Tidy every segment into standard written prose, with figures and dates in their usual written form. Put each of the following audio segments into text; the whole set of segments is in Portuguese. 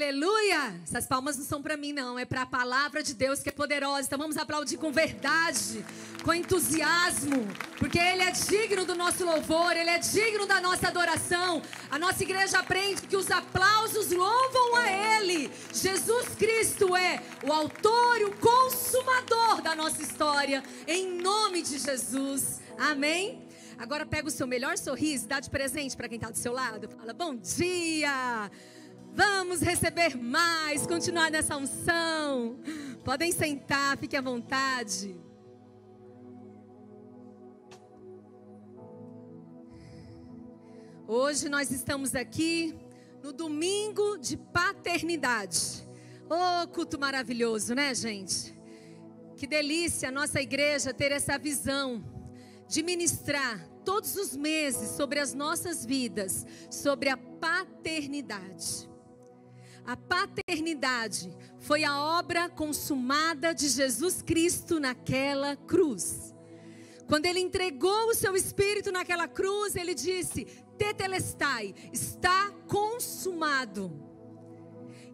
Aleluia! Essas palmas não são para mim, não. É para a palavra de Deus que é poderosa. Então vamos aplaudir com verdade, com entusiasmo, porque Ele é digno do nosso louvor, Ele é digno da nossa adoração. A nossa igreja aprende que os aplausos louvam a Ele. Jesus Cristo é o autor e o consumador da nossa história. Em nome de Jesus. Amém? Agora pega o seu melhor sorriso, dá de presente para quem está do seu lado. Fala, bom dia! Vamos receber mais, continuar nessa unção. Podem sentar, fiquem à vontade. Hoje nós estamos aqui no domingo de paternidade. Oh, culto maravilhoso, né, gente? Que delícia a nossa igreja ter essa visão de ministrar todos os meses sobre as nossas vidas, sobre a paternidade. A paternidade foi a obra consumada de Jesus Cristo naquela cruz. Quando Ele entregou o seu Espírito naquela cruz, Ele disse, tetelestai, está consumado.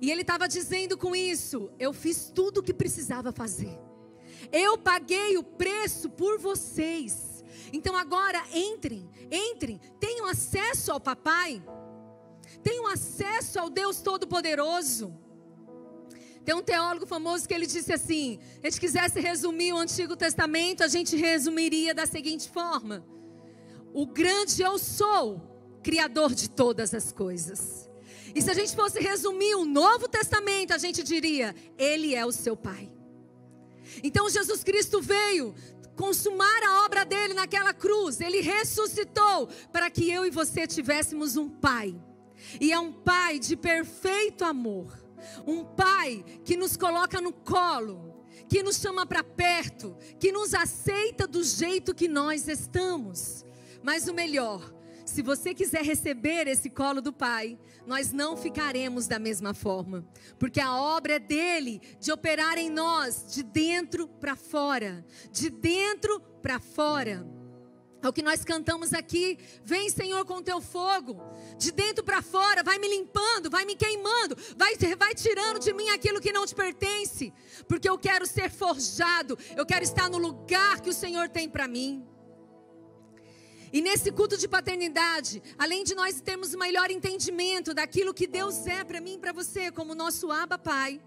E Ele estava dizendo com isso, eu fiz tudo o que precisava fazer. Eu paguei o preço por vocês. Então agora entrem, tenham acesso ao papai. Tenham acesso ao Deus Todo-Poderoso. Tem um teólogo famoso que ele disse assim, se a gente quisesse resumir o Antigo Testamento, a gente resumiria da seguinte forma: o grande eu sou, criador de todas as coisas. E se a gente fosse resumir o Novo Testamento, a gente diria, Ele é o seu Pai. Então Jesus Cristo veio consumar a obra dele naquela cruz. Ele ressuscitou para que eu e você tivéssemos um Pai. E é um Pai de perfeito amor. Um Pai que nos coloca no colo, que nos chama para perto, que nos aceita do jeito que nós estamos. Mas o melhor, se você quiser receber esse colo do Pai, nós não ficaremos da mesma forma. Porque a obra é dele, de operar em nós, de dentro para fora. De dentro para fora. É o que nós cantamos aqui, vem Senhor com teu fogo, de dentro para fora, vai me limpando, vai me queimando, vai tirando de mim aquilo que não te pertence, porque eu quero ser forjado, eu quero estar no lugar que o Senhor tem para mim. E nesse culto de paternidade, além de nós termos um melhor entendimento daquilo que Deus é para mim e para você, como nosso Abba Pai,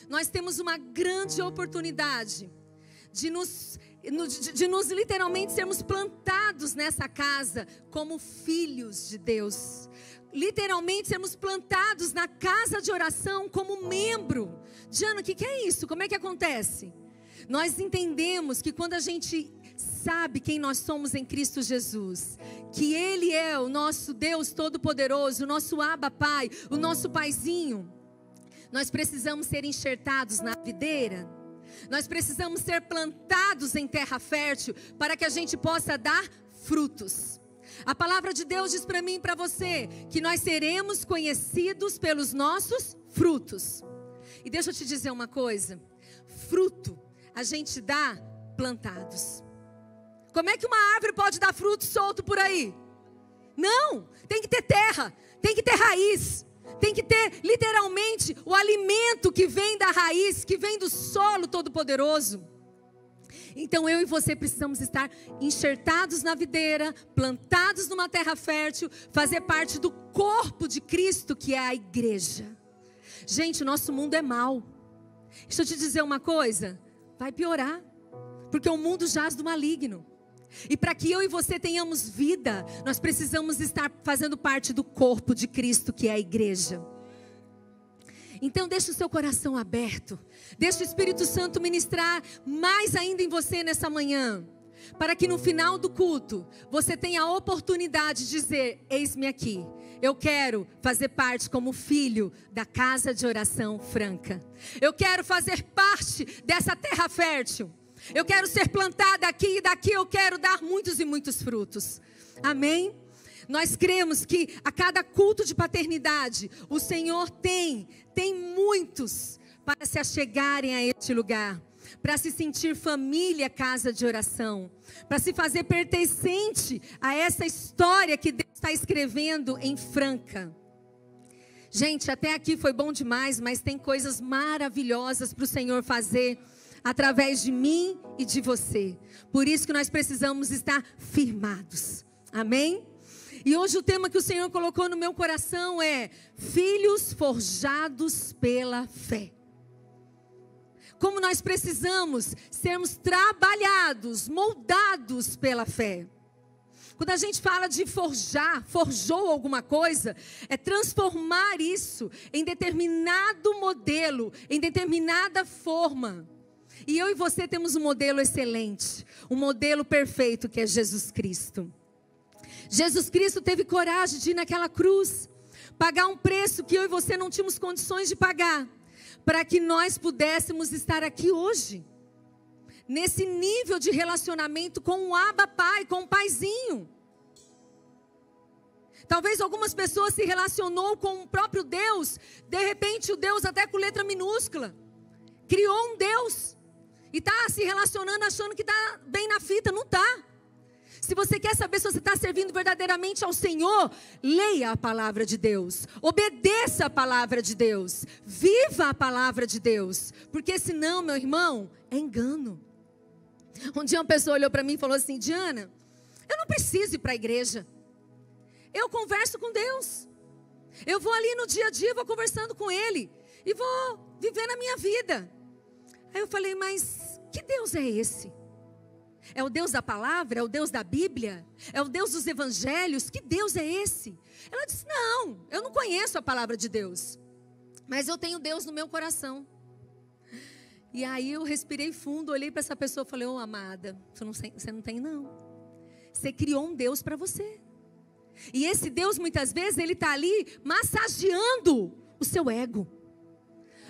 nós temos uma grande oportunidade de nos literalmente sermos plantados nessa casa como filhos de Deus. Literalmente sermos plantados na casa de oração como membro. Diana, o que é isso? Como é que acontece? Nós entendemos que quando a gente sabe quem nós somos em Cristo Jesus, que Ele é o nosso Deus Todo-Poderoso, o nosso Abba Pai, o nosso Paizinho, nós precisamos ser enxertados na videira. Nós precisamos ser plantados em terra fértil para que a gente possa dar frutos. A palavra de Deus diz para mim e para você que nós seremos conhecidos pelos nossos frutos. E deixa eu te dizer uma coisa: fruto a gente dá plantados. Como é que uma árvore pode dar fruto solto por aí? Não, tem que ter terra, tem que ter raiz. Tem que ter literalmente o alimento que vem da raiz, que vem do solo todo-poderoso. Então eu e você precisamos estar enxertados na videira, plantados numa terra fértil, fazer parte do corpo de Cristo, que é a igreja. Gente, o nosso mundo é mau. Deixa eu te dizer uma coisa, vai piorar, porque o mundo jaz do maligno. E para que eu e você tenhamos vida, nós precisamos estar fazendo parte do corpo de Cristo, que é a igreja. Então deixa o seu coração aberto, deixa o Espírito Santo ministrar mais ainda em você nessa manhã, para que no final do culto, você tenha a oportunidade de dizer, eis-me aqui, eu quero fazer parte como filho da casa de oração franca. Eu quero fazer parte dessa terra fértil. Eu quero ser plantada aqui e daqui eu quero dar muitos e muitos frutos. Amém? Nós cremos que a cada culto de paternidade, o Senhor tem muitos para se achegarem a este lugar. Para se sentir família, casa de oração. Para se fazer pertencente a essa história que Deus está escrevendo em Franca. Gente, até aqui foi bom demais, mas tem coisas maravilhosas para o Senhor fazer através de mim e de você. Por isso que nós precisamos estar firmados. Amém? E hoje o tema que o Senhor colocou no meu coração é filhos forjados pela fé. Como nós precisamos sermos trabalhados, moldados pela fé. Quando a gente fala de forjar, forjou alguma coisa, é transformar isso em determinado modelo, em determinada forma. E eu e você temos um modelo excelente, um modelo perfeito que é Jesus Cristo. Jesus Cristo teve coragem de ir naquela cruz, pagar um preço que eu e você não tínhamos condições de pagar, para que nós pudéssemos estar aqui hoje. Nesse nível de relacionamento com o Abba Pai, com o Paizinho. Talvez algumas pessoas se relacionou com o próprio Deus, de repente o Deus até com letra minúscula. Criou um Deus e está se relacionando achando que está bem na fita, não está. Se você quer saber se você está servindo verdadeiramente ao Senhor, leia a palavra de Deus, obedeça a palavra de Deus, viva a palavra de Deus, porque senão, meu irmão, é engano. Um dia uma pessoa olhou para mim e falou assim: Diana, eu não preciso ir para a igreja. Eu converso com Deus. Eu vou ali no dia a dia, vou conversando com Ele. E vou vivendo a minha vida. Aí eu falei, mas que Deus é esse? É o Deus da palavra? É o Deus da Bíblia? É o Deus dos evangelhos? Que Deus é esse? Ela disse, não, eu não conheço a palavra de Deus. Mas eu tenho Deus no meu coração. E aí eu respirei fundo, olhei para essa pessoa e falei, ô amada, você não tem não. Você criou um Deus para você. E esse Deus muitas vezes ele está ali massageando o seu ego.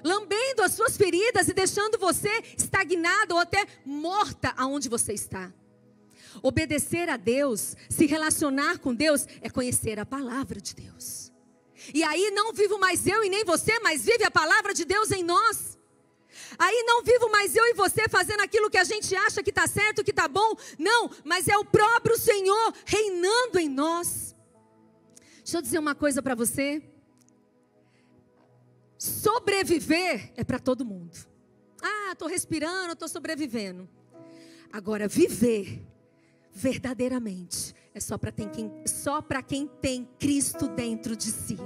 Lambendo as suas feridas e deixando você estagnada ou até morta aonde você está. Obedecer a Deus, se relacionar com Deus é conhecer a palavra de Deus. E aí não vivo mais eu e nem você, mas vive a palavra de Deus em nós. Aí não vivo mais eu e você fazendo aquilo que a gente acha que está certo, que está bom. Não, mas é o próprio Senhor reinando em nós. Deixa eu dizer uma coisa para você. Sobreviver é para todo mundo. Ah, estou respirando, estou sobrevivendo. Agora, viver verdadeiramente é só para quem tem Cristo dentro de si.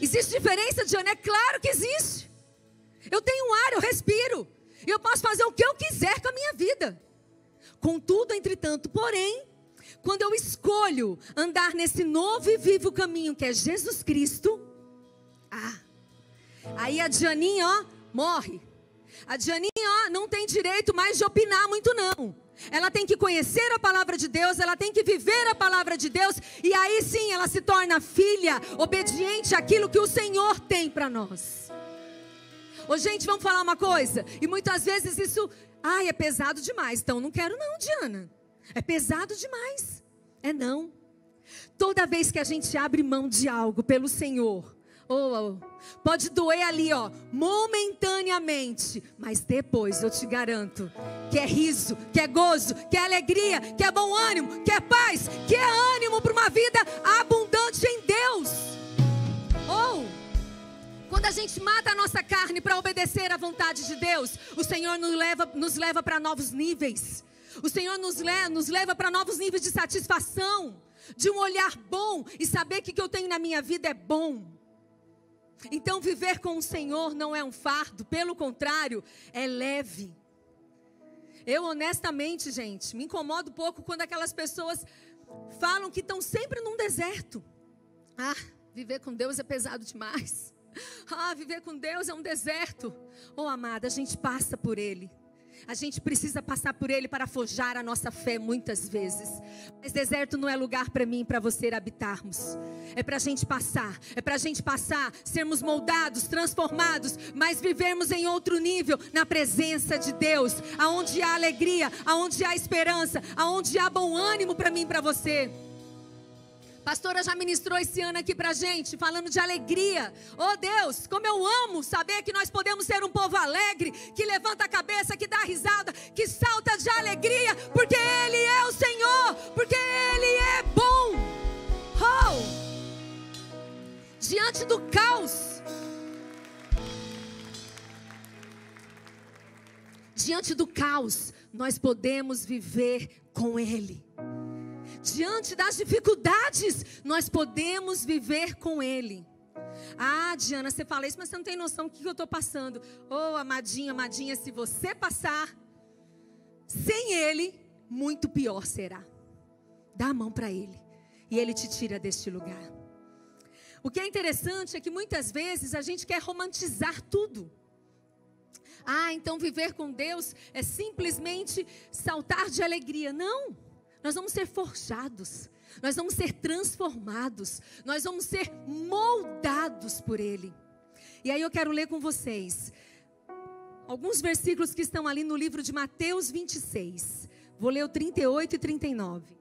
Existe diferença, Diana? É claro que existe. Eu tenho ar, eu respiro. E eu posso fazer o que eu quiser com a minha vida. Contudo, entretanto, porém, quando eu escolho andar nesse novo e vivo caminho que é Jesus Cristo, aí a Dianinha, morre. A Dianinha, não tem direito mais de opinar muito não. Ela tem que conhecer a palavra de Deus, ela tem que viver a palavra de Deus, e aí sim ela se torna filha, obediente àquilo que o Senhor tem para nós. Ô gente, vamos falar uma coisa? E muitas vezes isso, é pesado demais. Então não quero não, Diana. É pesado demais. É não. Toda vez que a gente abre mão de algo pelo Senhor, pode doer ali, momentaneamente. Mas depois eu te garanto que é riso, que é gozo, que é alegria, que é bom ânimo, que é paz, que é ânimo para uma vida abundante em Deus. Quando a gente mata a nossa carne para obedecer à vontade de Deus, o Senhor nos leva para novos níveis. O Senhor nos leva para novos níveis de satisfação, de um olhar bom e saber que o que eu tenho na minha vida é bom. Então viver com o Senhor não é um fardo, pelo contrário, é leve. Eu honestamente, gente, me incomodo um pouco quando aquelas pessoas falam que estão sempre num deserto. Viver com Deus é pesado demais. Viver com Deus é um deserto. Amada, a gente passa por ele. A gente precisa passar por ele para forjar a nossa fé muitas vezes. Mas deserto não é lugar para mim e para você habitarmos. É para a gente passar. É para a gente passar, sermos moldados, transformados, mas vivermos em outro nível, na presença de Deus. Aonde há alegria, aonde há esperança, aonde há bom ânimo para mim e para você. Pastora já ministrou esse ano aqui pra gente, falando de alegria. Deus, como eu amo saber que nós podemos ser um povo alegre, que levanta a cabeça, que dá risada, que salta de alegria, porque Ele é o Senhor, porque Ele é bom. diante do caos, diante do caos, nós podemos viver com Ele. Diante das dificuldades, nós podemos viver com Ele. Ah, Diana, você fala isso, mas você não tem noção do que eu estou passando. Oh, amadinho, amadinha, se você passar sem Ele, muito pior será. Dá a mão para Ele e Ele te tira deste lugar. O que é interessante é que muitas vezes a gente quer romantizar tudo. Ah, então viver com Deus é simplesmente saltar de alegria. Não, nós vamos ser forjados, nós vamos ser transformados, nós vamos ser moldados por Ele. E aí eu quero ler com vocês alguns versículos que estão ali no livro de Mateus 26. Vou ler o 38 e 39.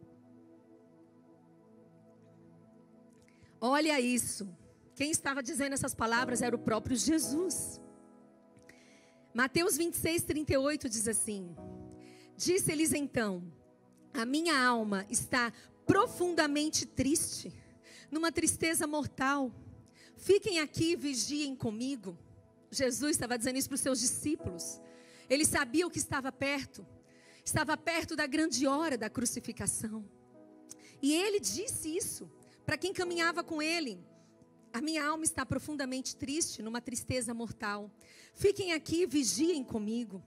Olha isso. Quem estava dizendo essas palavras era o próprio Jesus. Mateus 26, 38 diz assim: disse-lhes então: a minha alma está profundamente triste, numa tristeza mortal. Fiquem aqui e vigiem comigo. Jesus estava dizendo isso para os seus discípulos. Ele sabia o que estava perto da grande hora da crucificação. E ele disse isso para quem caminhava com ele: a minha alma está profundamente triste, numa tristeza mortal. Fiquem aqui e vigiem comigo.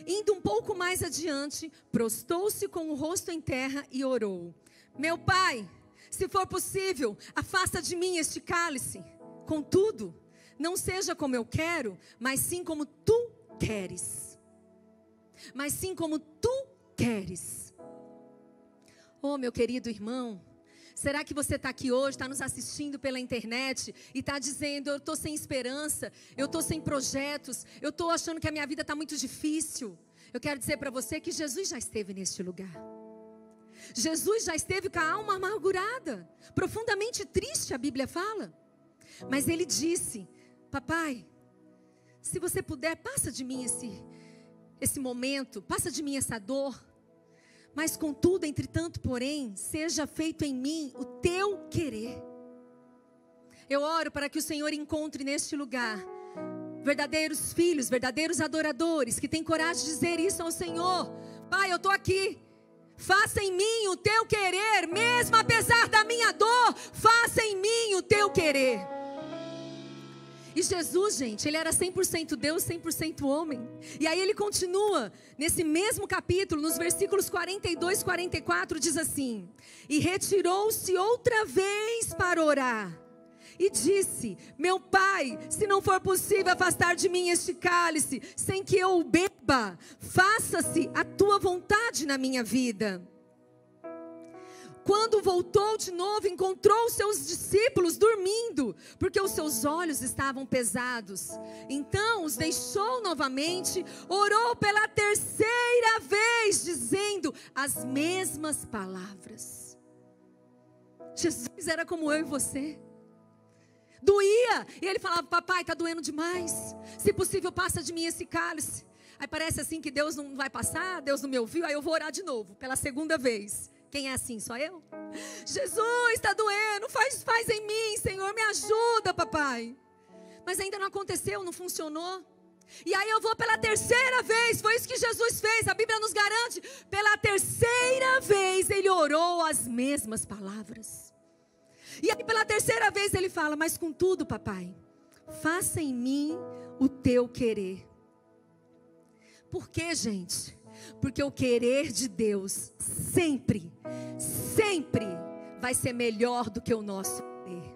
Indo um pouco mais adiante, prostou-se com o rosto em terra e orou: meu Pai, se for possível, afasta de mim este cálice. Contudo, não seja como eu quero, mas sim como tu queres. Mas sim como tu queres. Oh, meu querido irmão, será que você está aqui hoje, está nos assistindo pela internet e está dizendo: eu estou sem esperança, eu estou sem projetos, eu estou achando que a minha vida está muito difícil? Eu quero dizer para você que Jesus já esteve neste lugar. Jesus já esteve com a alma amargurada, profundamente triste, a Bíblia fala. Mas Ele disse: papai, se você puder, passa de mim esse momento, passa de mim essa dor. Mas contudo, entretanto, porém, seja feito em mim o teu querer. Eu oro para que o Senhor encontre neste lugar verdadeiros filhos, verdadeiros adoradores, que têm coragem de dizer isso ao Senhor: Pai, eu estou aqui, faça em mim o teu querer, mesmo apesar da minha dor, faça em mim o teu querer. E Jesus, gente, ele era 100% Deus, 100% homem. E aí ele continua, nesse mesmo capítulo, nos versículos 42 e 44, diz assim: e retirou-se outra vez para orar. E disse: meu Pai, se não for possível afastar de mim este cálice, sem que eu o beba, faça-se a tua vontade na minha vida. Quando voltou de novo, encontrou os seus discípulos dormindo, porque os seus olhos estavam pesados. Então os deixou novamente, orou pela terceira vez, dizendo as mesmas palavras. Jesus era como eu e você. Doía, e ele falava: papai, está doendo demais, se possível passa de mim esse cálice. Aí parece assim que Deus não vai passar, Deus não me ouviu, aí eu vou orar de novo, pela segunda vez. Quem é assim? Só eu? Jesus, está doendo, faz em mim, Senhor, me ajuda, papai. Mas ainda não aconteceu, não funcionou. E aí eu vou pela terceira vez, foi isso que Jesus fez, a Bíblia nos garante. Pela terceira vez ele orou as mesmas palavras. E aí pela terceira vez ele fala: mas contudo, papai, faça em mim o teu querer. Por quê, gente? Porque o querer de Deus sempre vai ser melhor do que o nosso querer.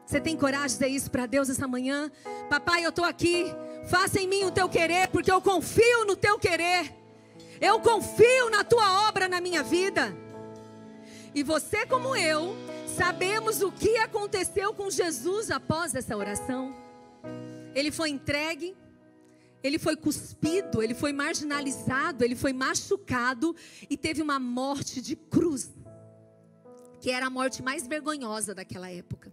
Você tem coragem de dizer isso para Deus essa manhã? Papai, eu estou aqui, faça em mim o teu querer, porque eu confio no teu querer. Eu confio na tua obra na minha vida. E você, como eu, sabemos o que aconteceu com Jesus após essa oração. Ele foi entregue, ele foi cuspido, ele foi marginalizado, ele foi machucado e teve uma morte de cruz, que era a morte mais vergonhosa daquela época.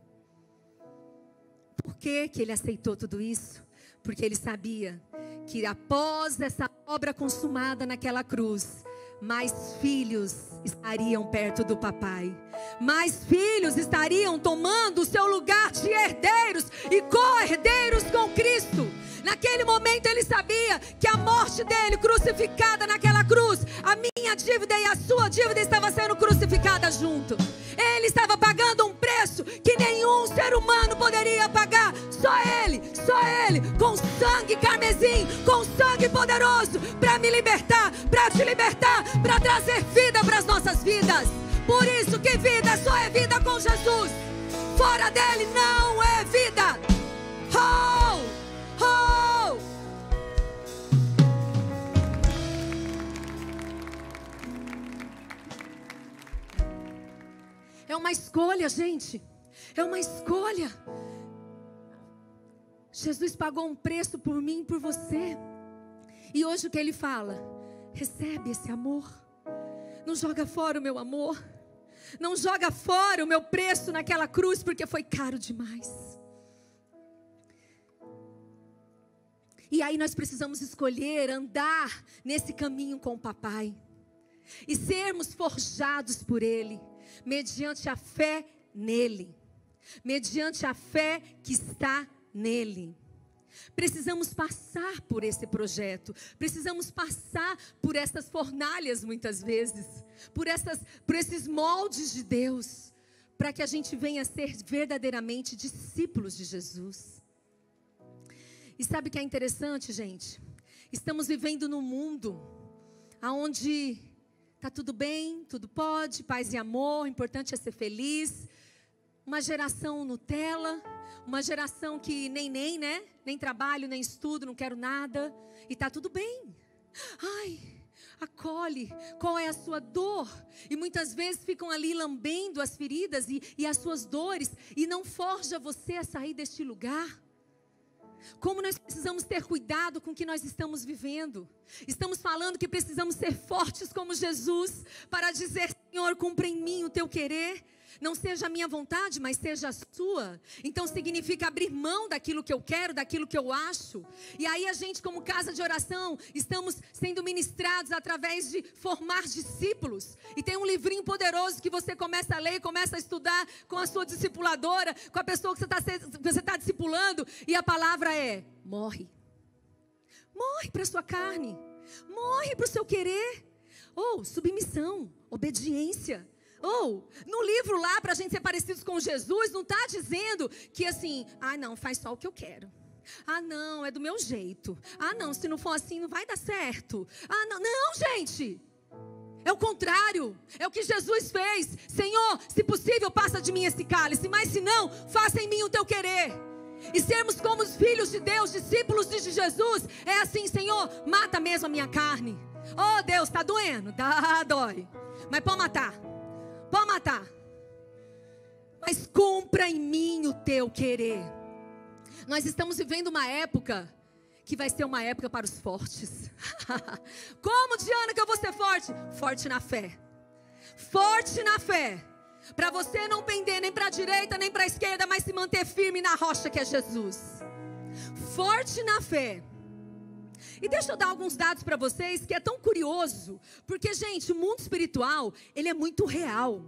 Por que ele aceitou tudo isso? Porque ele sabia que após essa obra consumada naquela cruz, mais filhos estariam perto do papai, mais filhos estariam tomando o seu lugar de herdeiros e co-herdeiros com Cristo. Naquele momento ele sabia que a morte dele, crucificada naquela cruz, a minha dívida e a sua dívida estava sendo crucificada junto. Ele estava pagando um preço que nenhum ser humano poderia pagar. Só ele, com sangue carmesim, com sangue poderoso, para me libertar, para te libertar, para trazer vida para as nossas vidas. Por isso que vida só é vida com Jesus. Fora dele não é vida. Oh! Oh! É uma escolha, gente. É uma escolha. Jesus pagou um preço por mim e por você. E hoje o que ele fala? Recebe esse amor. Não joga fora o meu amor. Não joga fora o meu preço naquela cruz, porque foi caro demais. E aí nós precisamos escolher andar nesse caminho com o papai. E sermos forjados por ele, mediante a fé nele. Mediante a fé que está nele. Precisamos passar por esse projeto. Precisamos passar por essas fornalhas muitas vezes. Por esses moldes de Deus. Para que a gente venha a ser verdadeiramente discípulos de Jesus. E sabe o que é interessante, gente? Estamos vivendo num mundo onde está tudo bem, tudo pode, paz e amor, o importante é ser feliz. Uma geração Nutella, uma geração que nem, né? Nem trabalho, nem estudo, não quero nada. E está tudo bem. Ai, acolhe, qual é a sua dor? E muitas vezes ficam ali lambendo as feridas e as suas dores. E não forja você a sair deste lugar. Como nós precisamos ter cuidado com o que nós estamos vivendo. Estamos falando que precisamos ser fortes como Jesus, para dizer: Senhor, cumpra em mim o teu querer. Não seja a minha vontade, mas seja a sua. Então significa abrir mão daquilo que eu quero, daquilo que eu acho. E aí a gente, como casa de oração, estamos sendo ministrados através de formar discípulos. E tem um livrinho poderoso que você começa a ler, começa a estudar com a sua discipuladora, com a pessoa que você está discipulando. E a palavra é: morre. Morre para a sua carne. Morre para o seu querer. Ou submissão, obediência. Ou, no livro lá, para a gente ser parecidos com Jesus, não está dizendo que assim, não, faz só o que eu quero. Não, é do meu jeito. Não, se não for assim, não vai dar certo. Não, gente. É o contrário. É o que Jesus fez. Senhor, se possível, passa de mim esse cálice. Mas se não, faça em mim o teu querer. E sermos como os filhos de Deus, discípulos de Jesus, é assim: Senhor, mata mesmo a minha carne. Oh Deus, está doendo? Dói. Mas pode matar. Pode matar. Mas cumpra em mim o teu querer. Nós estamos vivendo uma época que vai ser uma época para os fortes. Como, Diana, que eu vou ser forte? Forte na fé. Forte na fé. Para você não pender nem para a direita, nem para a esquerda, mas se manter firme na rocha que é Jesus. Forte na fé. E deixa eu dar alguns dados para vocês que é tão curioso. Porque, gente, o mundo espiritual, ele é muito real.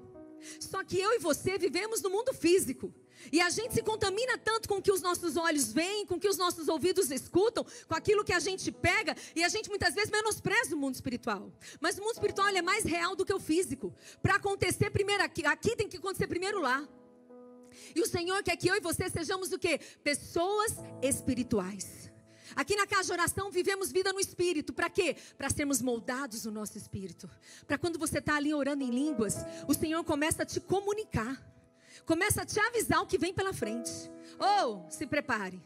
Só que eu e você vivemos no mundo físico. E a gente se contamina tanto com o que os nossos olhos veem, com o que os nossos ouvidos escutam, com aquilo que a gente pega. E a gente muitas vezes menospreza o mundo espiritual. Mas o mundo espiritual, ele é mais real do que o físico. Para acontecer primeiro aqui tem que acontecer primeiro lá. E o Senhor quer que eu e você sejamos o quê? Pessoas espirituais. Aqui na casa de oração vivemos vida no Espírito. Para quê? Para sermos moldados no nosso Espírito. Para quando você está ali orando em línguas, o Senhor começa a te comunicar. Começa a te avisar o que vem pela frente. Se prepare.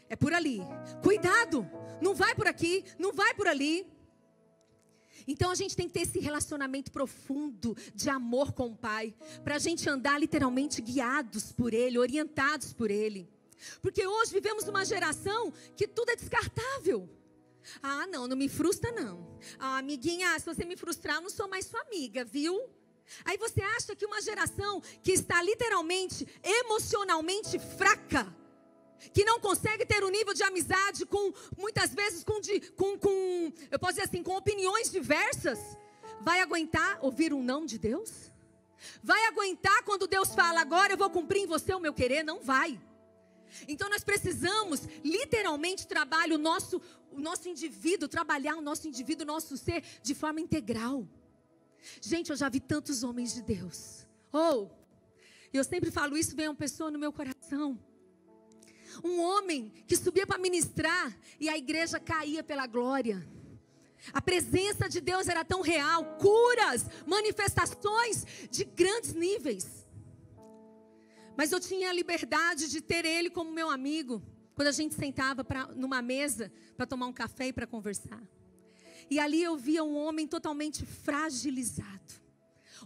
É por ali. Cuidado. Não vai por aqui. Não vai por ali. Então a gente tem que ter esse relacionamento profundo de amor com o Pai. Para a gente andar literalmente guiados por Ele, orientados por Ele. Porque hoje vivemos uma geração que tudo é descartável. Não me frustra não. Amiguinha, se você me frustrar, eu não sou mais sua amiga, viu? Aí você acha que uma geração que está literalmente, emocionalmente fraca, que não consegue ter um nível de amizade com, muitas vezes, eu posso dizer assim, com opiniões diversas, vai aguentar ouvir um não de Deus? Vai aguentar quando Deus fala, agora eu vou cumprir em você o meu querer? Não vai. Então nós precisamos literalmente trabalhar o nosso indivíduo, trabalhar o nosso indivíduo, o nosso ser de forma integral. Gente, eu já vi tantos homens de Deus. Eu sempre falo isso, vem uma pessoa no meu coração. Um homem que subia para ministrar e a igreja caía pela glória. A presença de Deus era tão real, curas, manifestações de grandes níveis. Mas eu tinha a liberdade de ter ele como meu amigo, quando a gente sentava numa mesa para tomar um café e para conversar. E ali eu via um homem totalmente fragilizado.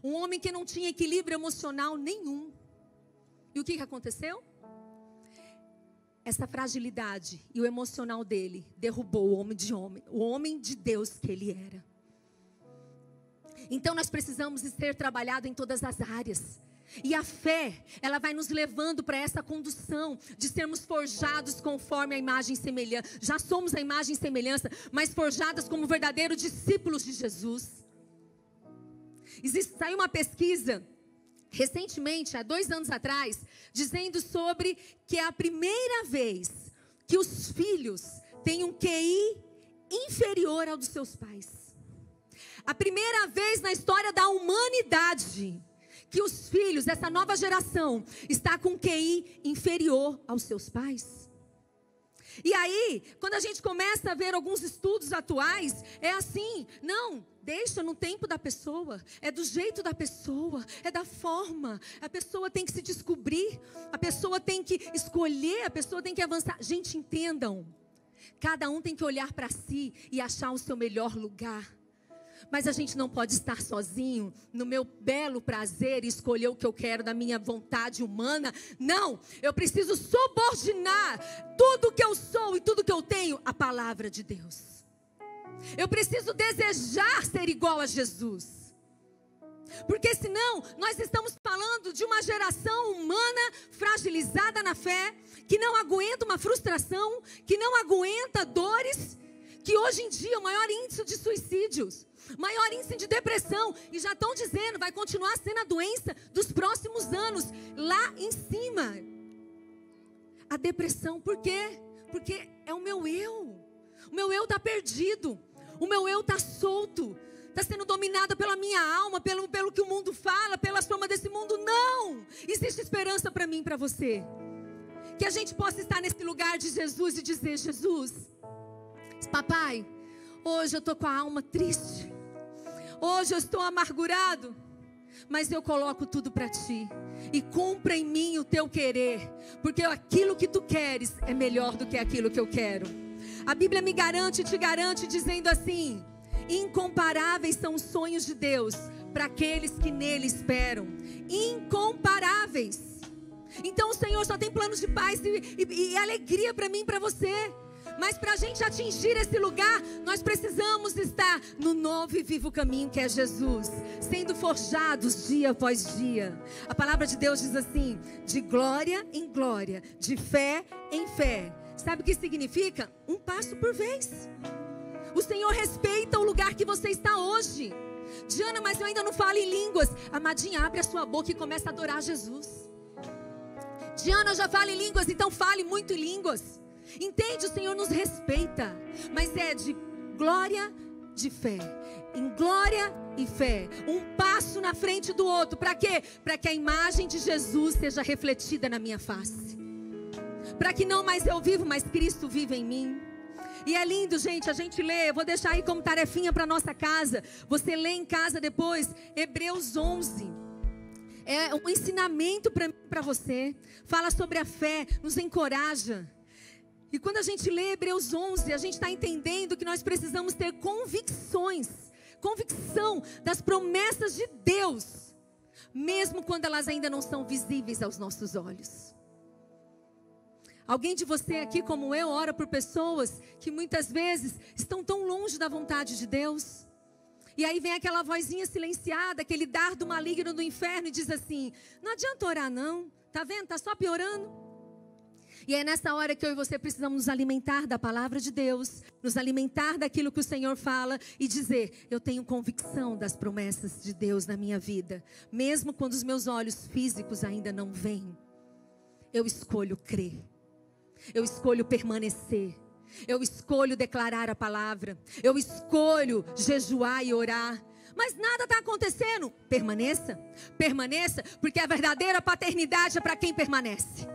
Um homem que não tinha equilíbrio emocional nenhum. E o que aconteceu? Essa fragilidade e o emocional dele derrubou o homem de Deus que ele era. Então nós precisamos ser trabalhados em todas as áreas. E a fé, ela vai nos levando para essa condução de sermos forjados conforme a imagem e semelhança. Já somos a imagem e semelhança, mas forjadas como verdadeiros discípulos de Jesus. Saiu uma pesquisa recentemente, há 2 anos atrás, dizendo sobre que é a primeira vez que os filhos têm um QI inferior ao dos seus pais. A primeira vez na história da humanidade que os filhos, essa nova geração, está com um QI inferior aos seus pais. E aí, quando a gente começa a ver alguns estudos atuais, é assim, não, deixa no tempo da pessoa, é do jeito da pessoa, é da forma, a pessoa tem que se descobrir, a pessoa tem que escolher, a pessoa tem que avançar. Gente, entendam, cada um tem que olhar para si e achar o seu melhor lugar. Mas a gente não pode estar sozinho no meu belo prazer e escolher o que eu quero da minha vontade humana. Não, eu preciso subordinar tudo que eu sou e tudo que eu tenho à palavra de Deus. Eu preciso desejar ser igual a Jesus. Porque senão nós estamos falando de uma geração humana fragilizada na fé, que não aguenta uma frustração, que não aguenta dores, que hoje em dia é o maior índice de suicídios, maior índice de depressão, e já estão dizendo, vai continuar sendo a doença dos próximos anos, lá em cima. A depressão, por quê? Porque é o meu eu está perdido, o meu eu está solto, está sendo dominado pela minha alma, pelo que o mundo fala, pelas formas desse mundo. Não, existe esperança para mim e para você, que a gente possa estar nesse lugar de Jesus e dizer, Jesus, papai, hoje eu estou com a alma triste, hoje eu estou amargurado, mas eu coloco tudo para ti, e cumpra em mim o teu querer, porque aquilo que tu queres é melhor do que aquilo que eu quero. A Bíblia me garante e te garante dizendo assim, incomparáveis são os sonhos de Deus para aqueles que nele esperam, incomparáveis. Então o Senhor só tem planos de paz e alegria para mim e para você. Mas para a gente atingir esse lugar, nós precisamos estar no novo e vivo caminho que é Jesus, sendo forjados dia após dia. A palavra de Deus diz assim, de glória em glória, de fé em fé. Sabe o que significa? Um passo por vez. O Senhor respeita o lugar que você está hoje. Diana, mas eu ainda não falo em línguas. Amadinha, abre a sua boca e começa a adorar Jesus. Diana, eu já falo em línguas, então fale muito em línguas. Entende? O Senhor nos respeita, mas é de glória, de fé, em glória e fé, um passo na frente do outro. Para quê? Para que a imagem de Jesus seja refletida na minha face, para que não mais eu vivo, mas Cristo vive em mim. E é lindo, gente, a gente lê, eu vou deixar aí como tarefinha para nossa casa, você lê em casa depois, Hebreus 11, é um ensinamento para você, fala sobre a fé, nos encoraja. E quando a gente lê Hebreus 11, a gente está entendendo que nós precisamos ter convicção das promessas de Deus, mesmo quando elas ainda não são visíveis aos nossos olhos. Alguém de você aqui, como eu, ora por pessoas que muitas vezes estão tão longe da vontade de Deus. E aí vem aquela vozinha silenciada, aquele dardo maligno do inferno e diz assim, não adianta orar não, tá vendo? Tá só piorando. E é nessa hora que eu e você precisamos nos alimentar da palavra de Deus, nos alimentar daquilo que o Senhor fala e dizer: eu tenho convicção das promessas de Deus na minha vida, mesmo quando os meus olhos físicos ainda não veem. Eu escolho crer, eu escolho permanecer, eu escolho declarar a palavra, eu escolho jejuar e orar. Mas nada está acontecendo. Permaneça, permaneça, porque a verdadeira paternidade é para quem permanece.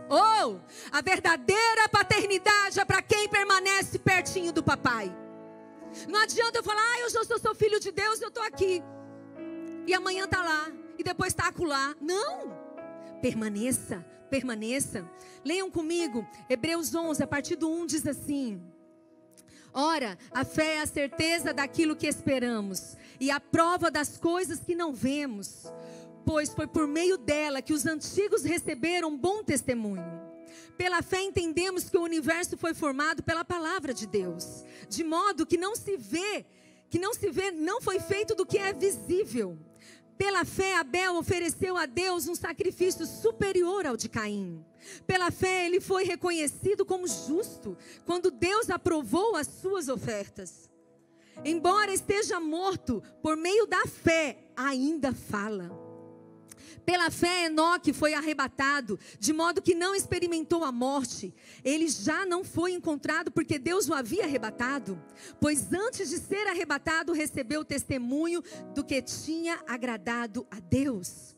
A verdadeira paternidade é para quem permanece pertinho do papai. Não adianta eu falar: eu já sou filho de Deus, eu estou aqui. E amanhã está lá, e depois está acolá. Não, permaneça, permaneça. Leiam comigo, Hebreus 11, a partir do 1 diz assim: ora, a fé é a certeza daquilo que esperamos e a prova das coisas que não vemos, pois foi por meio dela que os antigos receberam bom testemunho. Pela fé entendemos que o universo foi formado pela palavra de Deus, de modo que não se vê não foi feito do que é visível. Pela fé, Abel ofereceu a Deus um sacrifício superior ao de Caim. Pela fé, ele foi reconhecido como justo, quando Deus aprovou as suas ofertas. Embora esteja morto, por meio da fé, ainda fala. Pela fé, Enoque foi arrebatado, de modo que não experimentou a morte. Ele já não foi encontrado porque Deus o havia arrebatado, pois antes de ser arrebatado, recebeu o testemunho do que tinha agradado a Deus.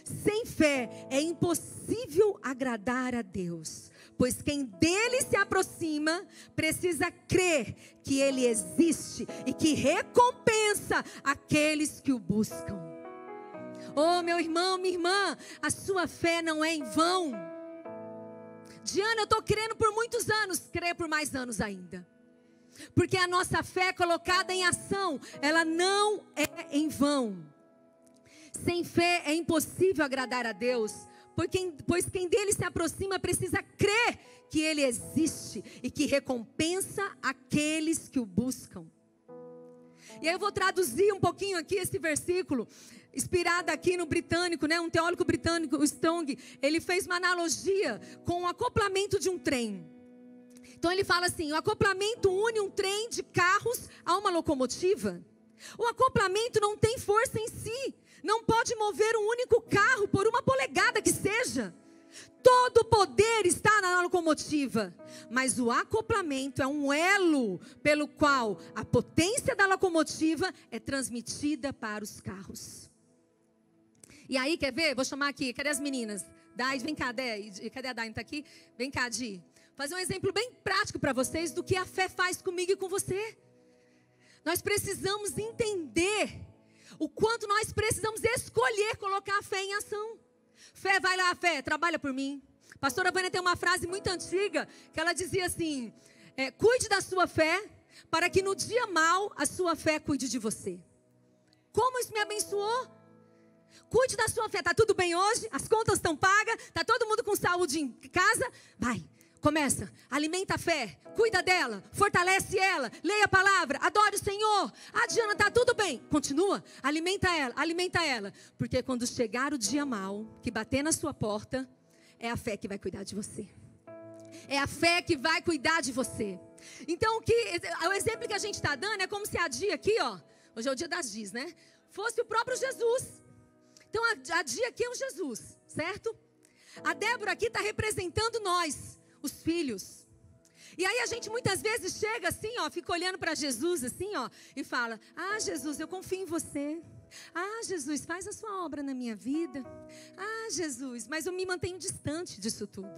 Sem fé é impossível agradar a Deus, pois quem dele se aproxima precisa crer que ele existe e que recompensa aqueles que o buscam. Meu irmão, minha irmã, a sua fé não é em vão. Diana, eu estou crendo por muitos anos, creio por mais anos ainda. Porque a nossa fé colocada em ação, ela não é em vão. Sem fé é impossível agradar a Deus, pois quem dele se aproxima precisa crer que ele existe e que recompensa aqueles que o buscam. E aí eu vou traduzir um pouquinho aqui esse versículo, inspirado aqui no britânico, um teólogo britânico, o Strong. Ele fez uma analogia com o acoplamento de um trem. Então ele fala assim: o acoplamento une um trem de carros a uma locomotiva. O acoplamento não tem força em si, não pode mover um único carro por uma polegada que seja. Todo o poder está na locomotiva, mas o acoplamento é um elo pelo qual a potência da locomotiva é transmitida para os carros. E aí, quer ver? Vou chamar aqui, cadê as meninas? Dai, vem cá, Dai. Cadê a Dai? Não está aqui? Vem cá, Di. Fazer um exemplo bem prático para vocês do que a fé faz comigo e com você. Nós precisamos entender o quanto nós precisamos escolher colocar a fé em ação. Fé, vai lá, fé, trabalha por mim. Pastora Vânia tem uma frase muito antiga, que ela dizia assim: cuide da sua fé, para que no dia mau a sua fé cuide de você. Como isso me abençoou? Cuide da sua fé. Está tudo bem hoje? As contas estão pagas? Está todo mundo com saúde em casa? Vai, começa, alimenta a fé, cuida dela, fortalece ela, leia a palavra, adore o Senhor. Diana, está tudo bem. Continua, alimenta ela. Porque quando chegar o dia mau, que bater na sua porta, é a fé que vai cuidar de você. É a fé que vai cuidar de você. Então, o exemplo que a gente está dando é como se a Dia aqui, hoje é o dia das Dias, né? Fosse o próprio Jesus. Então, a Dia aqui é o Jesus, certo? A Débora aqui está representando nós, os filhos. E aí a gente muitas vezes chega assim, fica olhando para Jesus assim, e fala: Jesus, eu confio em você. Jesus, faz a sua obra na minha vida. Jesus, mas eu me mantenho distante disso tudo.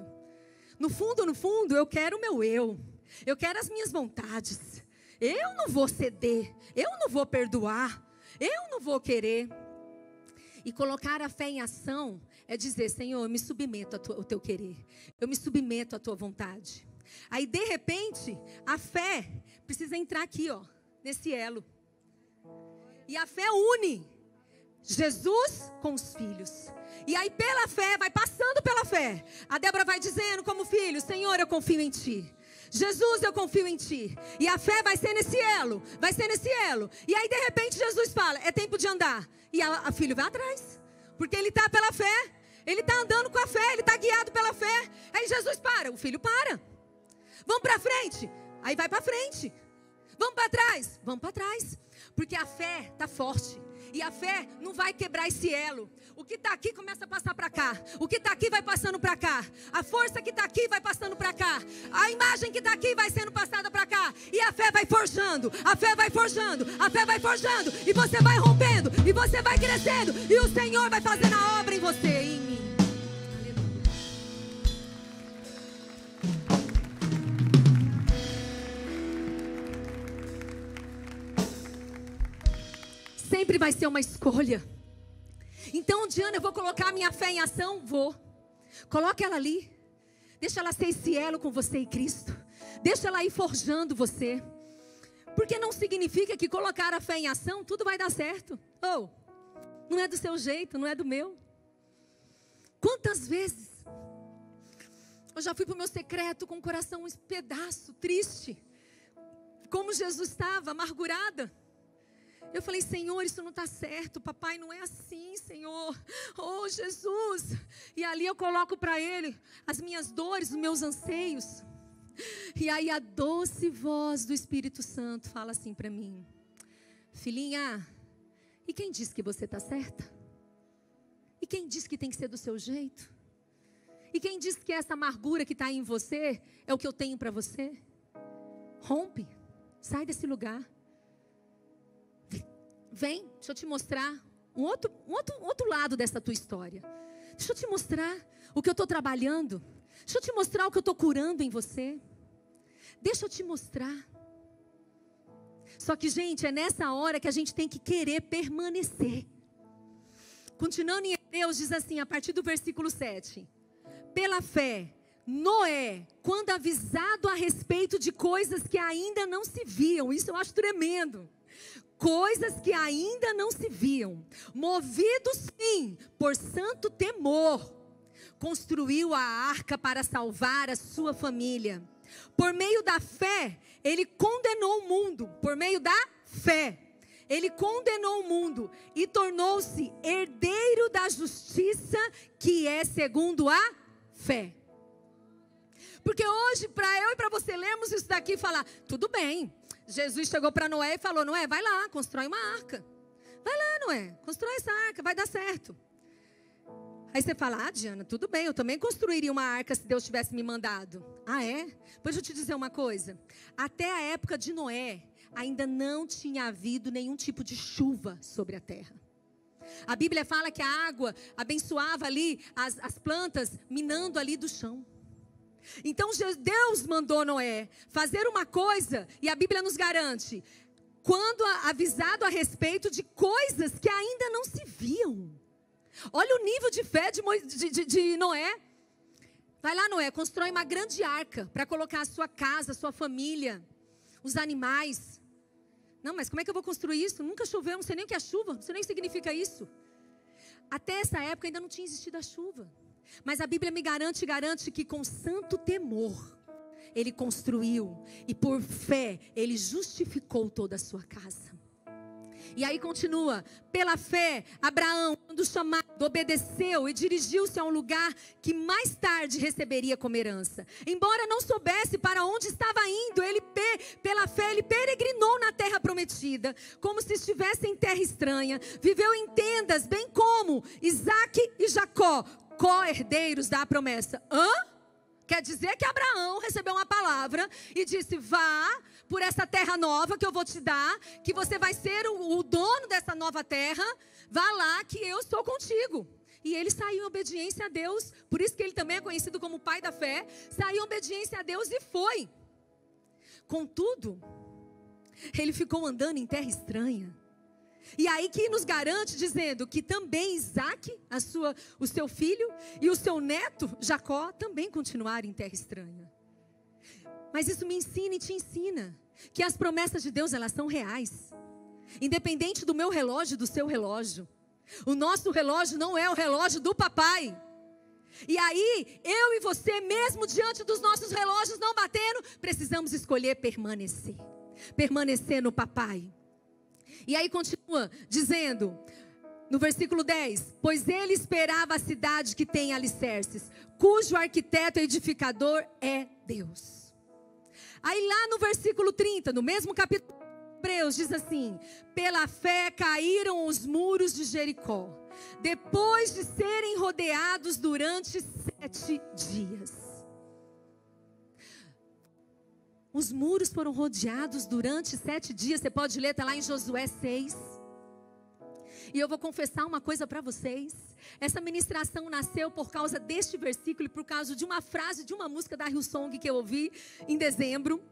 No fundo, eu quero o meu eu. Eu quero as minhas vontades. Eu não vou ceder, eu não vou perdoar, eu não vou querer. E colocar a fé em ação é dizer: Senhor, eu me submeto ao teu querer. Eu me submeto à tua vontade. Aí, de repente, a fé precisa entrar aqui, nesse elo. E a fé une Jesus com os filhos. E aí, pela fé, vai passando pela fé. A Débora vai dizendo como filho: Senhor, eu confio em Ti. Jesus, eu confio em Ti. E a fé vai ser nesse elo. E aí, de repente, Jesus fala: é tempo de andar. E a filho vai atrás. Porque ele está pela fé. Ele está andando com a fé, ele está guiado pela fé. Aí Jesus para, o filho para. Vamos para frente, aí vai para frente. Vamos para trás, vamos para trás. Porque a fé está forte. E a fé não vai quebrar esse elo. O que está aqui começa a passar para cá. O que está aqui vai passando para cá. A força que está aqui vai passando para cá. A imagem que está aqui vai sendo passada para cá. E a fé vai forjando. A fé vai forjando. A fé vai forjando. E você vai rompendo. E você vai crescendo. E o Senhor vai fazendo a obra em você e em mim. Sempre vai ser uma escolha. Então, Diana, eu vou colocar a minha fé em ação? Vou. Coloque ela ali. Deixa ela ser esse elo com você e Cristo. Deixa ela ir forjando você. Porque não significa que colocar a fé em ação, tudo vai dar certo. Oh, não é do seu jeito, não é do meu. Quantas vezes eu já fui para o meu secreto com o coração um pedaço, triste. Como Jesus estava, amargurada. Eu falei, Senhor, isso não está certo, papai, não é assim, Senhor. Oh, Jesus. E ali eu coloco para Ele as minhas dores, os meus anseios. E aí a doce voz do Espírito Santo fala assim para mim: filhinha, e quem disse que você está certa? E quem disse que tem que ser do seu jeito? E quem disse que essa amargura que está aí em você é o que eu tenho para você? Rompe, sai desse lugar. Vem, deixa eu te mostrar um outro lado dessa tua história. Deixa eu te mostrar o que eu estou trabalhando. Deixa eu te mostrar o que eu estou curando em você. Deixa eu te mostrar. Só que, gente, é nessa hora que a gente tem que querer permanecer. Continuando em Hebreus, diz assim, a partir do versículo 7. Pela fé, Noé, quando avisado a respeito de coisas que ainda não se viam, isso eu acho tremendo. Coisas que ainda não se viam, movido sim por santo temor, construiu a arca para salvar a sua família. Por meio da fé, ele condenou o mundo. Por meio da fé, ele condenou o mundo e tornou-se herdeiro da justiça, que é segundo a fé. Porque hoje, para eu e para você lermos isso daqui e falar, tudo bem. Jesus chegou para Noé e falou, Noé, vai lá, constrói uma arca. Vai lá, Noé, constrói essa arca, vai dar certo. Aí você fala, Diana, tudo bem, eu também construiria uma arca se Deus tivesse me mandado. Ah, é? Pois deixa eu te dizer uma coisa. Até a época de Noé, ainda não tinha havido nenhum tipo de chuva sobre a terra. A Bíblia fala que a água abençoava ali as plantas, minando ali do chão. Então Deus mandou Noé fazer uma coisa, e a Bíblia nos garante, quando avisado a respeito de coisas que ainda não se viam. Olha o nível de fé de Noé. Vai lá, Noé, constrói uma grande arca para colocar a sua casa, a sua família, os animais. Não, mas como é que eu vou construir isso? Nunca choveu, não sei nem o que é chuva, não sei nem o que significa isso. Até essa época ainda não tinha existido a chuva. Mas a Bíblia me garante que com santo temor ele construiu, e por fé ele justificou toda a sua casa. E aí continua, pela fé Abraão, quando chamado, obedeceu e dirigiu-se a um lugar que mais tarde receberia como herança. Embora não soubesse para onde estava indo, pela fé ele peregrinou na terra prometida, como se estivesse em terra estranha. Viveu em tendas, bem como Isaac e Jacó, co-herdeiros da promessa. Quer dizer que Abraão recebeu uma palavra e disse, vá por essa terra nova que eu vou te dar, que você vai ser o dono dessa nova terra, vá lá que eu estou contigo. E ele saiu em obediência a Deus, por isso que ele também é conhecido como pai da fé, saiu em obediência a Deus e foi. Contudo, ele ficou andando em terra estranha. E aí que nos garante dizendo que também Isaac, o seu filho, e o seu neto Jacó também continuaram em terra estranha. Mas isso me ensina e te ensina que as promessas de Deus, elas são reais. Independente do meu relógio e do seu relógio. O nosso relógio não é o relógio do papai. E aí, eu e você, mesmo diante dos nossos relógios não batendo, precisamos escolher permanecer. Permanecer no papai. E aí continua dizendo, No versículo 10, pois ele esperava a cidade que tem alicerces, cujo arquiteto e edificador é Deus. Aí lá no versículo 30, no mesmo capítulo de Hebreus, diz assim: pela fé caíram os muros de Jericó, depois de serem rodeados durante 7 dias. Os muros foram rodeados durante 7 dias, você pode ler, está lá em Josué 6. E eu vou confessar uma coisa para vocês. Essa ministração nasceu por causa deste versículo e por causa de uma frase de uma música da Hillsong que eu ouvi em dezembro.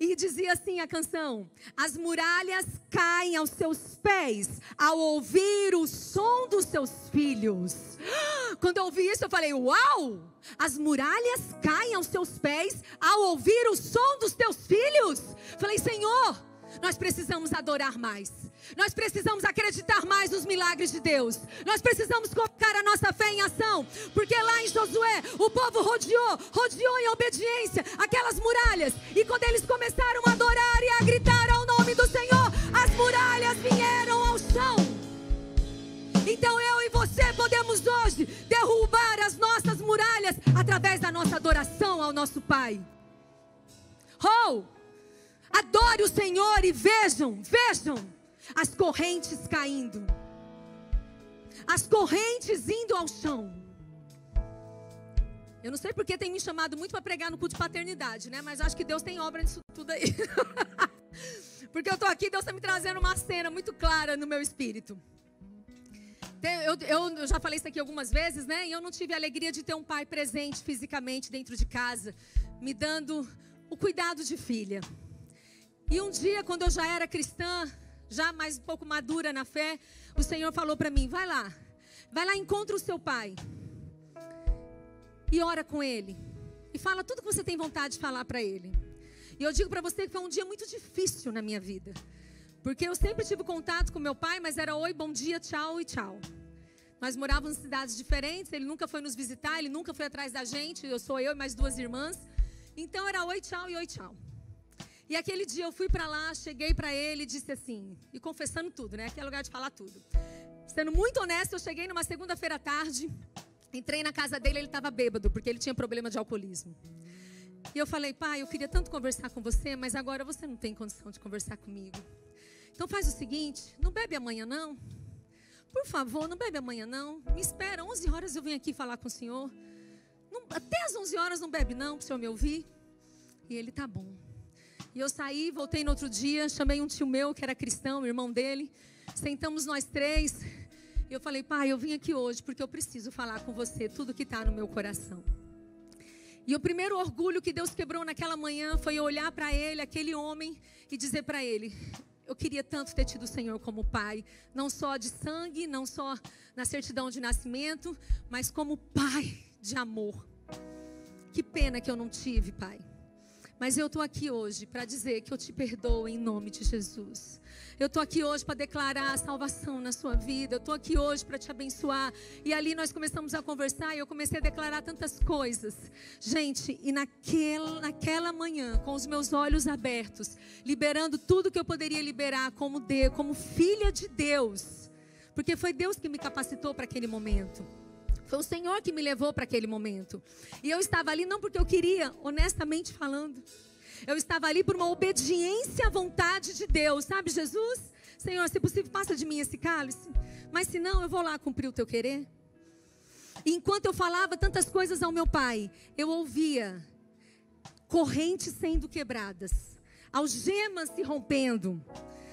E dizia assim a canção: as muralhas caem aos seus pés ao ouvir o som dos seus filhos. Quando eu ouvi isso eu falei: uau! As muralhas caem aos seus pés ao ouvir o som dos teus filhos. Falei: Senhor, nós precisamos adorar mais. Nós precisamos acreditar mais nos milagres de Deus. Nós precisamos colocar a nossa fé em ação. Porque lá em Josué, o povo rodeou em obediência aquelas muralhas. E quando eles começaram a adorar e a gritar ao nome do Senhor, as muralhas vieram ao chão. Então eu e você podemos hoje derrubar as nossas muralhas através da nossa adoração ao nosso Pai. Adore o Senhor e vejam as correntes caindo, as correntes indo ao chão. Eu não sei porque tem me chamado muito para pregar no culto de paternidade, né? Mas acho que Deus tem obra nisso tudo aí. Porque eu estou aqui, Deus está me trazendo uma cena muito clara no meu espírito. Eu já falei isso aqui algumas vezes, né? E eu não tive a alegria de ter um pai presente fisicamente dentro de casa, me dando o cuidado de filha. E um dia, quando eu já era cristã, já mais um pouco madura na fé, o Senhor falou para mim: vai lá, encontra o seu pai e ora com ele e fala tudo que você tem vontade de falar para ele. E eu digo para você que foi um dia muito difícil na minha vida, porque eu sempre tive contato com meu pai, mas era oi, bom dia, tchau e tchau. Nós morávamos em cidades diferentes, ele nunca foi nos visitar, ele nunca foi atrás da gente, eu e mais 2 irmãs. Então era oi, tchau e oi, tchau. E aquele dia eu fui para lá, cheguei para ele e disse assim, e confessando tudo, né? Aqui é lugar de falar tudo. Sendo muito honesto, eu cheguei numa segunda-feira à tarde, entrei na casa dele, ele estava bêbado, porque ele tinha problema de alcoolismo. E eu falei: pai, eu queria tanto conversar com você, mas agora você não tem condição de conversar comigo. Então faz o seguinte, não bebe amanhã não. Por favor, não bebe amanhã não. Me espera, 11 horas eu venho aqui falar com o senhor. Não, até as 11 horas não bebe não, para o senhor me ouvir. E ele: tá bom. E eu saí, voltei no outro dia, chamei um tio meu que era cristão, irmão dele. Sentamos nós 3. E eu falei: pai, eu vim aqui hoje porque eu preciso falar com você tudo que está no meu coração. E o primeiro orgulho que Deus quebrou naquela manhã foi eu olhar para ele, aquele homem, e dizer para ele: eu queria tanto ter tido o Senhor como pai, não só de sangue, não só na certidão de nascimento, mas como pai de amor. Que pena que eu não tive, pai. Mas eu estou aqui hoje para dizer que eu te perdoo em nome de Jesus. Eu estou aqui hoje para declarar a salvação na sua vida. Eu estou aqui hoje para te abençoar. E ali nós começamos a conversar e eu comecei a declarar tantas coisas. Gente, e naquela manhã, com os meus olhos abertos, liberando tudo que eu poderia liberar como filha de Deus. Porque foi Deus que me capacitou para aquele momento. Foi o Senhor que me levou para aquele momento. E eu estava ali não porque eu queria, honestamente falando. Eu estava ali por uma obediência à vontade de Deus. Sabe, Jesus? Senhor, se possível, passa de mim esse cálice. Mas se não, eu vou lá cumprir o teu querer. E enquanto eu falava tantas coisas ao meu pai, eu ouvia correntes sendo quebradas, algemas se rompendo.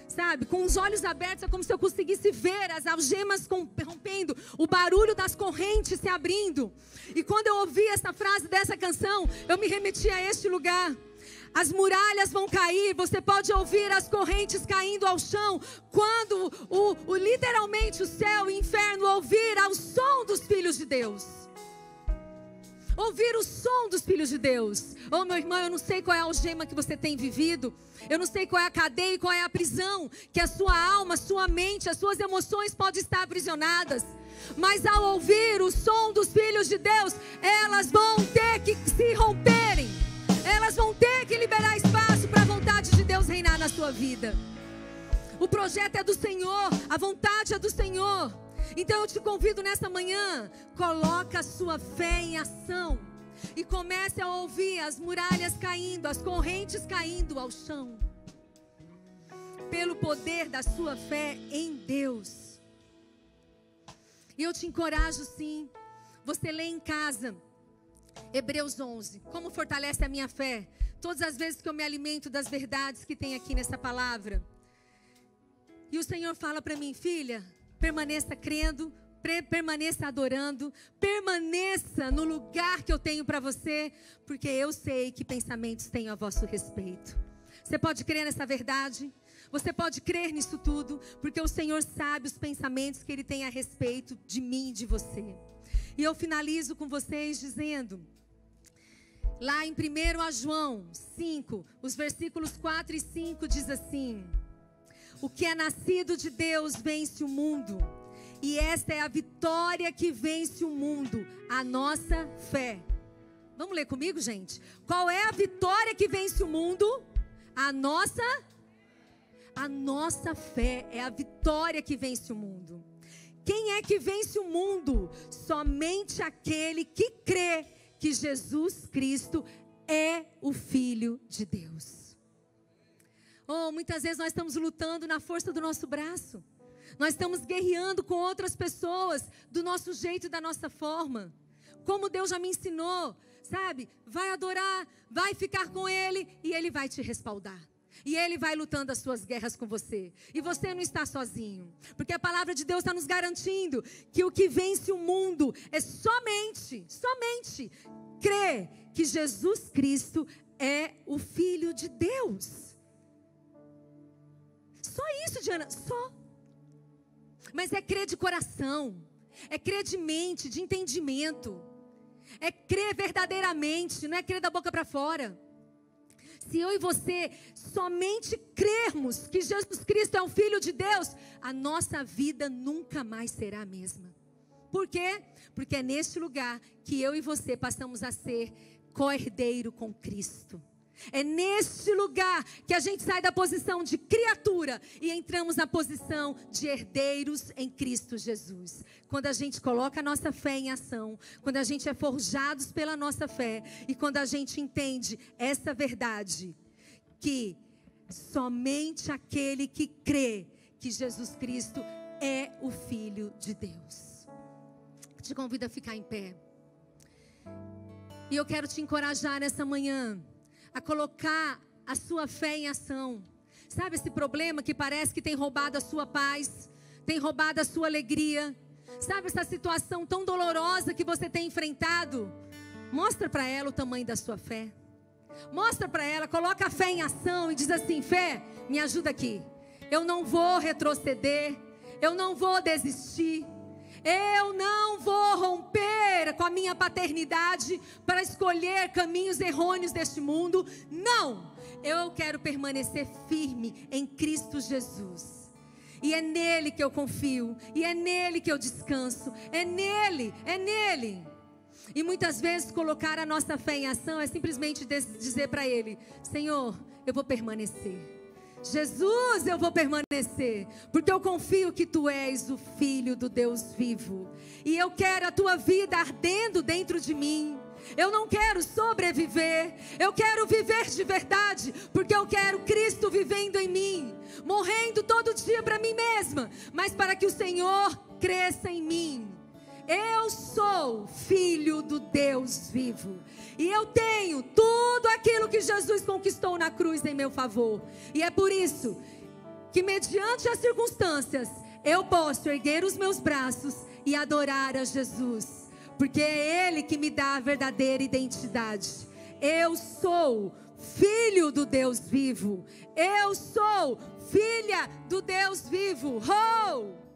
Sabe, com os olhos abertos, é como se eu conseguisse ver as algemas rompendo, o barulho das correntes se abrindo. E quando eu ouvi essa frase dessa canção, eu me remeti a este lugar. As muralhas vão cair, você pode ouvir as correntes caindo ao chão, quando literalmente o céu e o inferno ouvir ao som dos filhos de Deus. Ouvir o som dos filhos de Deus. Oh, meu irmão, eu não sei qual é a algema que você tem vivido. Eu não sei qual é a cadeia e qual é a prisão que a sua alma, a sua mente, as suas emoções podem estar aprisionadas. Mas ao ouvir o som dos filhos de Deus, elas vão ter que se romperem. Elas vão ter que liberar espaço para a vontade de Deus reinar na sua vida. O projeto é do Senhor, a vontade é do Senhor. Então eu te convido nessa manhã, coloca a sua fé em ação e comece a ouvir as muralhas caindo, as correntes caindo ao chão, pelo poder da sua fé em Deus. E eu te encorajo sim, você lê em casa Hebreus 11, como fortalece a minha fé, todas as vezes que eu me alimento das verdades que tem aqui nessa palavra. E o Senhor fala para mim: filha, permaneça crendo, permaneça adorando, permaneça no lugar que eu tenho para você, porque eu sei que pensamentos tenho a vosso respeito. Você pode crer nessa verdade? Você pode crer nisso tudo, porque o Senhor sabe os pensamentos que Ele tem a respeito de mim e de você. E eu finalizo com vocês dizendo, lá em 1 João 5, os versículos 4 e 5 diz assim: o que é nascido de Deus vence o mundo, e esta é a vitória que vence o mundo, a nossa fé. Vamos ler comigo, gente? Qual é a vitória que vence o mundo? A nossa fé é a vitória que vence o mundo. Quem é que vence o mundo? Somente aquele que crê que Jesus Cristo é o Filho de Deus. Oh, muitas vezes nós estamos lutando na força do nosso braço. Nós estamos guerreando com outras pessoas do nosso jeito e da nossa forma. Como Deus já me ensinou, sabe? Vai adorar, vai ficar com Ele e Ele vai te respaldar. E Ele vai lutando as suas guerras com você. E você não está sozinho. Porque a palavra de Deus está nos garantindo que o que vence o mundo é somente crer que Jesus Cristo é o Filho de Deus. Só isso, Diana, só. Mas é crer de coração, é crer de mente, de entendimento. É crer verdadeiramente, não é crer da boca para fora. Se eu e você somente crermos que Jesus Cristo é o Filho de Deus, a nossa vida nunca mais será a mesma. Por quê? Porque é neste lugar que eu e você passamos a ser co-herdeiro com Cristo. É neste lugar que a gente sai da posição de criatura e entramos na posição de herdeiros em Cristo Jesus. Quando a gente coloca a nossa fé em ação, quando a gente é forjados pela nossa fé e quando a gente entende essa verdade, que somente aquele que crê que Jesus Cristo é o Filho de Deus. Te convido a ficar em pé. E eu quero te encorajar nessa manhã a colocar a sua fé em ação. Sabe esse problema que parece que tem roubado a sua paz, tem roubado a sua alegria? Sabe essa situação tão dolorosa que você tem enfrentado? Mostra para ela o tamanho da sua fé. Mostra para ela, coloca a fé em ação e diz assim: fé, me ajuda aqui. Eu não vou retroceder, eu não vou desistir. Eu não vou romper com a minha paternidade para escolher caminhos errôneos deste mundo. Não, eu quero permanecer firme em Cristo Jesus. E é nele que eu confio, e é nele que eu descanso, é nele. E muitas vezes colocar a nossa fé em ação é simplesmente dizer para ele: Senhor, eu vou permanecer. Jesus, eu vou permanecer, porque eu confio que Tu és o Filho do Deus vivo, e eu quero a Tua vida ardendo dentro de mim. Eu não quero sobreviver, eu quero viver de verdade, porque eu quero Cristo vivendo em mim, morrendo todo dia para mim mesma, mas para que o Senhor cresça em mim. Eu sou filho do Deus vivo. E eu tenho tudo aquilo que Jesus conquistou na cruz em meu favor. E é por isso que, mediante as circunstâncias, eu posso erguer os meus braços e adorar a Jesus. Porque é Ele que me dá a verdadeira identidade. Eu sou filho do Deus vivo. Eu sou filha do Deus vivo. Oh!